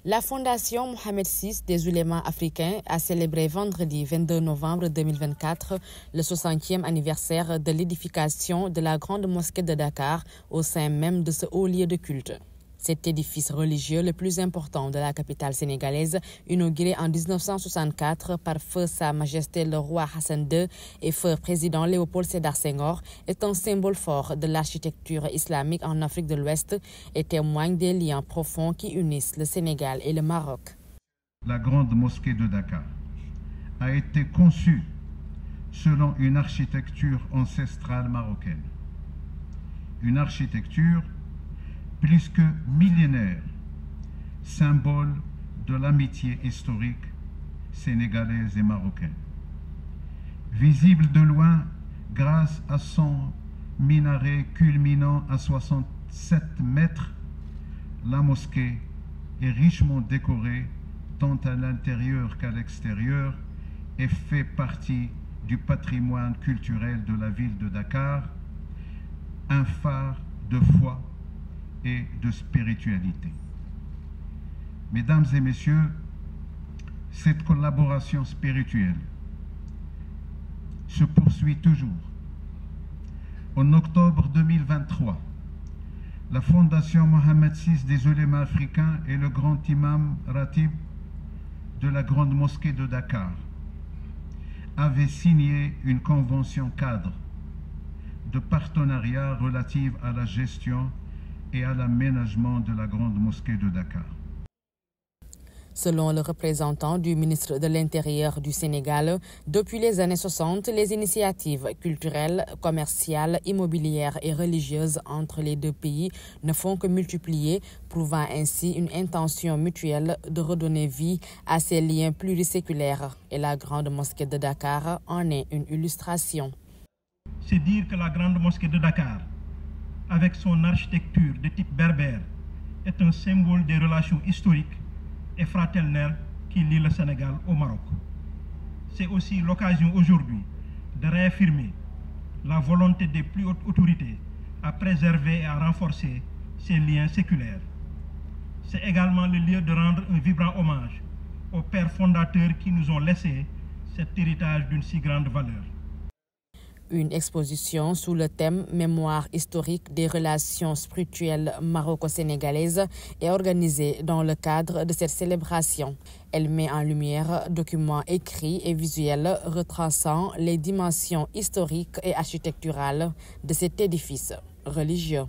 La Fondation Mohamed VI des oulémas africains a célébré vendredi 22 novembre 2024 le 60e anniversaire de l'édification de la grande mosquée de Dakar au sein même de ce haut lieu de culte. Cet édifice religieux le plus important de la capitale sénégalaise, inauguré en 1964 par feu Sa Majesté le roi Hassan II et feu président Léopold Sédar Senghor, est un symbole fort de l'architecture islamique en Afrique de l'Ouest et témoigne des liens profonds qui unissent le Sénégal et le Maroc. La grande mosquée de Dakar a été conçue selon une architecture ancestrale marocaine. Une architecture plus que millénaire, symbole de l'amitié historique sénégalaise et marocaine. Visible de loin grâce à son minaret culminant à 67 mètres, la mosquée est richement décorée tant à l'intérieur qu'à l'extérieur et fait partie du patrimoine culturel de la ville de Dakar, un phare de foi et de spiritualité. Mesdames et messieurs, cette collaboration spirituelle se poursuit toujours. En octobre 2023, la Fondation Mohamed VI des oulémas africains et le grand imam Ratib de la grande mosquée de Dakar avaient signé une convention cadre de partenariat relative à la gestion et à l'aménagement de la grande mosquée de Dakar. Selon le représentant du ministre de l'Intérieur du Sénégal, depuis les années 60, les initiatives culturelles, commerciales, immobilières et religieuses entre les deux pays ne font que multiplier, prouvant ainsi une intention mutuelle de redonner vie à ces liens pluriséculaires. Et la grande mosquée de Dakar en est une illustration. C'est dire que la grande mosquée de Dakar, avec son architecture de type berbère, est un symbole des relations historiques et fraternelles qui lient le Sénégal au Maroc. C'est aussi l'occasion aujourd'hui de réaffirmer la volonté des plus hautes autorités à préserver et à renforcer ces liens séculaires. C'est également le lieu de rendre un vibrant hommage aux pères fondateurs qui nous ont laissé cet héritage d'une si grande valeur. Une exposition sous le thème « Mémoire historique des relations spirituelles maroco-sénégalaises » est organisée dans le cadre de cette célébration. Elle met en lumière documents écrits et visuels retraçant les dimensions historiques et architecturales de cet édifice religieux.